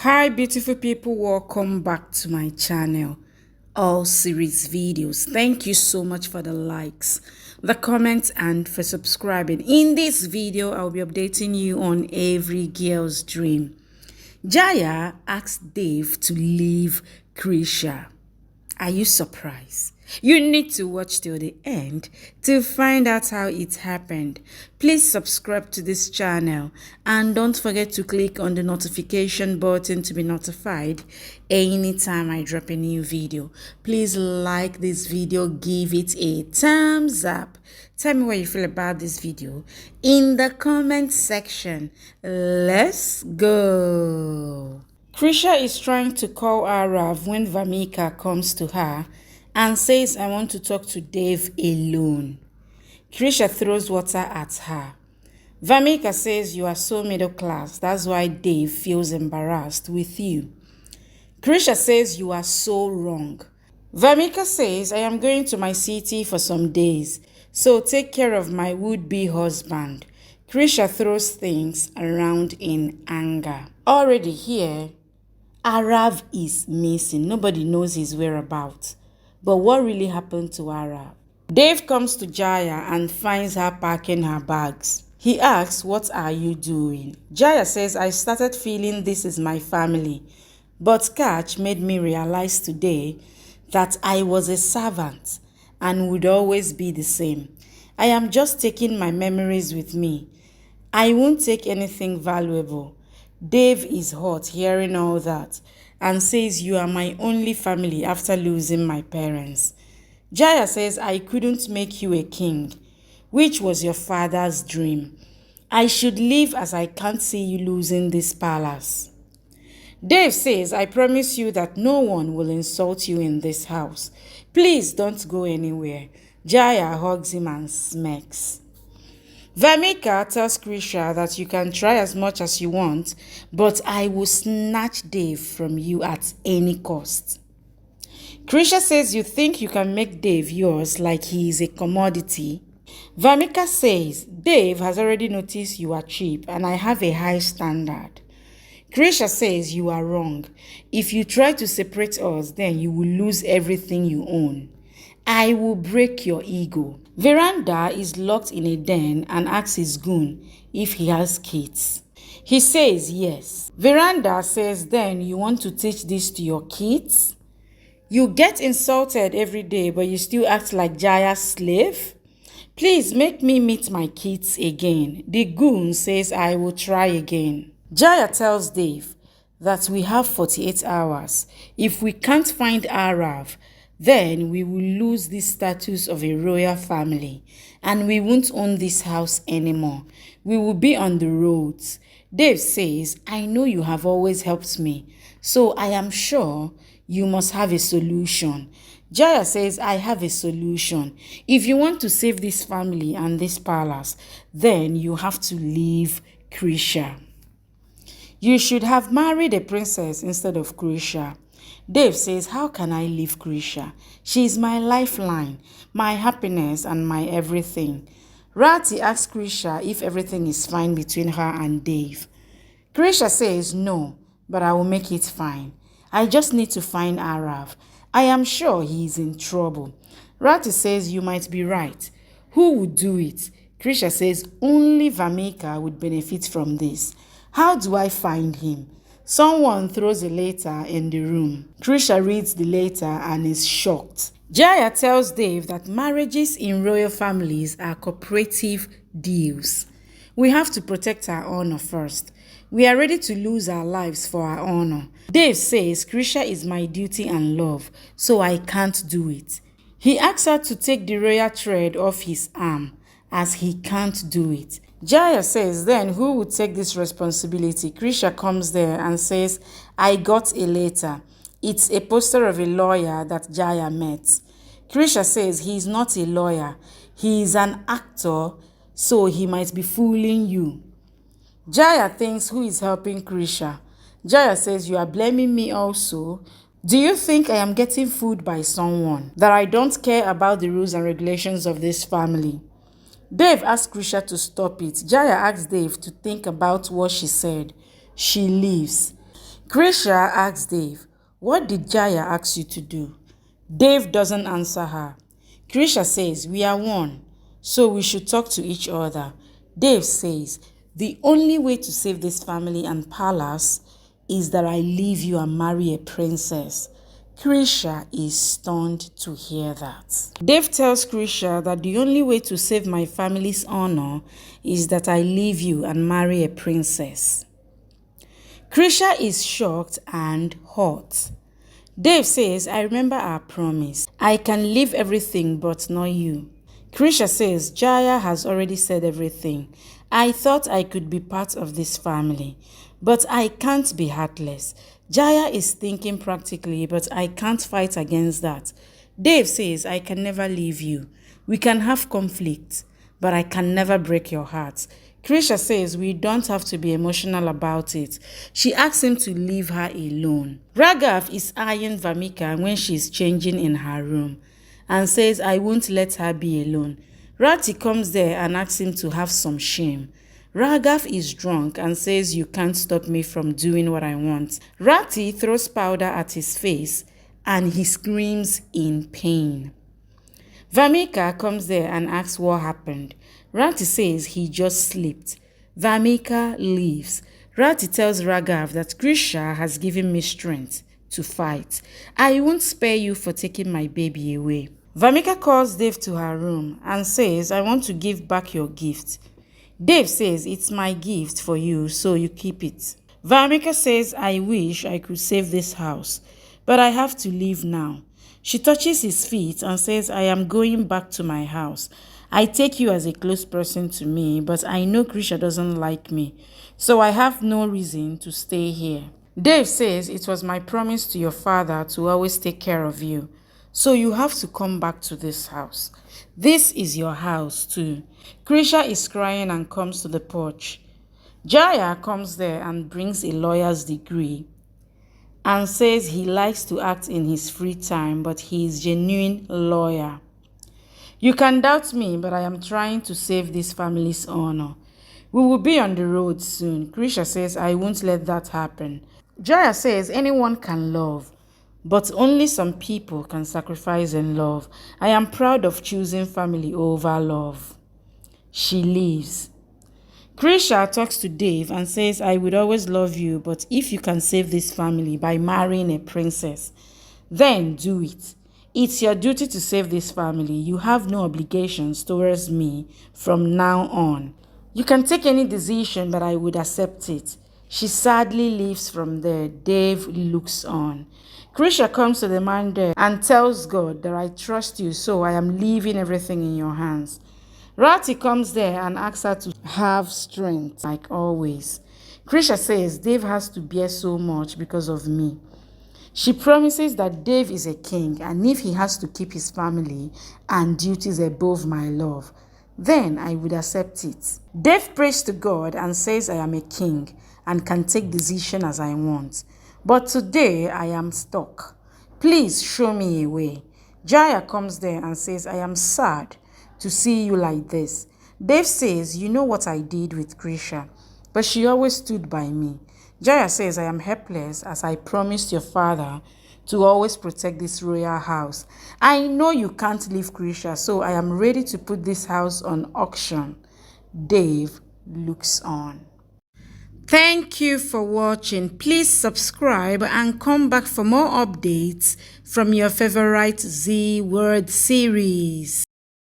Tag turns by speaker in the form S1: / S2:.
S1: Hi beautiful people, welcome back to my channel. All series videos. Thank you so much for the likes, the comments, and for subscribing. In this video, I'll be updating you on every girl's dream. Jaya asked Dave to leave Krisha. Are you surprised? You need to watch till the end to find out how it happened. Please subscribe to this channel and don't forget to click on the notification button to be notified anytime I drop a new video. Please like this video, give it a thumbs up. Tell me what you feel about this video in the comment section. Let's go. Krisha is trying to call Aarav when Vamika comes to her and says, I want to talk to Dave alone. Krisha throws water at her. Vamika says, you are so middle class, that's why Dave feels embarrassed with you. Krisha says, you are so wrong. Vamika says, I am going to my city for some days, so take care of my would-be husband. Krisha throws things around in anger. Already here, Aarav is missing. Nobody knows his whereabouts. But what really happened to Aarav? Dave comes to Jaya and finds her packing her bags. He asks, what are you doing? Jaya says, I started feeling this is my family. But Catch made me realize today that I was a servant and would always be the same. I am just taking my memories with me. I won't take anything valuable. Dave is hot hearing all that and says, you are my only family after losing my parents. Jaya says, I couldn't make you a king, which was your father's dream. I should leave as I can't see you losing this palace. Dave says, I promise you that no one will insult you in this house. Please don't go anywhere. Jaya hugs him and smirks. Vamika tells Krisha that you can try as much as you want, but I will snatch Dave from you at any cost. Krisha says you think you can make Dave yours like he is a commodity. Vamika says Dave has already noticed you are cheap and I have a high standard. Krisha says you are wrong. If you try to separate us, then you will lose everything you own. I will break your ego. Veranda is locked in a den and asks his goon if he has kids. He says yes. Veranda says, then you want to teach this to your kids? You get insulted every day but you still act like Jaya's slave? Please make me meet my kids again. The goon says I will try again. Jaya tells Dave that we have 48 hours. If we can't find Aarav, then we will lose the status of a royal family and we won't own this house anymore. We will be on the roads. Dave says, I know you have always helped me, so I am sure you must have a solution. Jaya says, I have a solution. If you want to save this family and this palace, then you have to leave Krisha. You should have married a princess instead of Krisha. Dave says, how can I leave Krisha? She is my lifeline, my happiness, and my everything. Rati asks Krisha if everything is fine between her and Dave. Krisha says, no, but I will make it fine. I just need to find Aarav. I am sure he is in trouble. Rati says, you might be right. Who would do it? Krisha says, only Vamika would benefit from this. How do I find him? Someone throws a letter in the room. Krisha reads the letter and is shocked. Jaya tells Dave that marriages in royal families are cooperative deals. We have to protect our honor first. We are ready to lose our lives for our honor. Dave says Krisha is my duty and love, so I can't do it. He asks her to take the royal thread off his arm, as he can't do it. Jaya says, then who would take this responsibility? Krisha comes there and says, I got a letter. It's a poster of a lawyer that Jaya met. Krisha says he is not a lawyer. He is an actor, so he might be fooling you. Jaya thinks who is helping Krisha. Jaya says, you are blaming me also. Do you think I am getting fooled by someone? That I don't care about the rules and regulations of this family? Dave asks Krisha to stop it. Jaya asks Dave to think about what she said. She leaves. Krisha asks Dave, "What did Jaya ask you to do?" Dave doesn't answer her. Krisha says, "We are one, so we should talk to each other." Dave says, "The only way to save this family and palace is that I leave you and marry a princess." Krisha is stunned to hear that. Dave tells Krisha that the only way to save my family's honor is that I leave you and marry a princess. Krisha is shocked and hurt. Dave says, "I remember our promise. I can leave everything but not you." Krisha says, "Jaya has already said everything. I thought I could be part of this family, but I can't be heartless. Jaya is thinking practically, but I can't fight against that." Dave says, "I can never leave you. We can have conflict, but I can never break your heart." Krisha says we don't have to be emotional about it. She asks him to leave her alone. Raghav is eyeing Vamika when she's changing in her room and says, "I won't let her be alone." Rati comes there and asks him to have some shame. Raghav is drunk and says, "You can't stop me from doing what I want." Rati throws powder at his face and he screams in pain. Vamika comes there and asks what happened. Rati says he just slept. Vamika leaves. Rati tells Raghav that Krisha has given me strength to fight. "I won't spare you for taking my baby away." Vamika calls Dave to her room and says, "I want to give back your gift." Dave says, "It's my gift for you, so you keep it." Vamika says, "I wish I could save this house, but I have to leave now." She touches his feet and says, "I am going back to my house. I take you as a close person to me, but I know Krisha doesn't like me, so I have no reason to stay here." Dave says, "It was my promise to your father to always take care of you, so you have to come back to this house. This is your house too." Krisha is crying and comes to the porch. Jaya comes there and brings a lawyer's degree and says he likes to act in his free time, but he is a genuine lawyer. "You can doubt me, but I am trying to save this family's honor. We will be on the road soon." Krisha says, "I won't let that happen." Jaya says, "Anyone can love, but only some people can sacrifice in love. I am proud of choosing family over love." She leaves. Krisha talks to Dave and says, "I would always love you, but if you can save this family by marrying a princess, then do it. It's your duty to save this family. You have no obligations towards me from now on. You can take any decision, but I would accept it." She sadly leaves from there. Dave looks on. Krisha comes to the man there and tells God that, "I trust you, so I am leaving everything in your hands." Rati comes there and asks her to have strength, like always. Krisha says Dave has to bear so much because of me. She promises that Dave is a king, and if he has to keep his family and duties above my love, then I would accept it. Dave prays to God and says I am a king and can take decision as I want. But today I am stuck. Please show me a way. Jaya comes there and says, "I am sad to see you like this." Dave says, "You know what I did with Krisha, but she always stood by me." Jaya says, "I am helpless as I promised your father to always protect this royal house. I know you can't leave Krisha, so I am ready to put this house on auction." Dave looks on. Thank you for watching. Please subscribe and come back for more updates from your favorite Z Word series.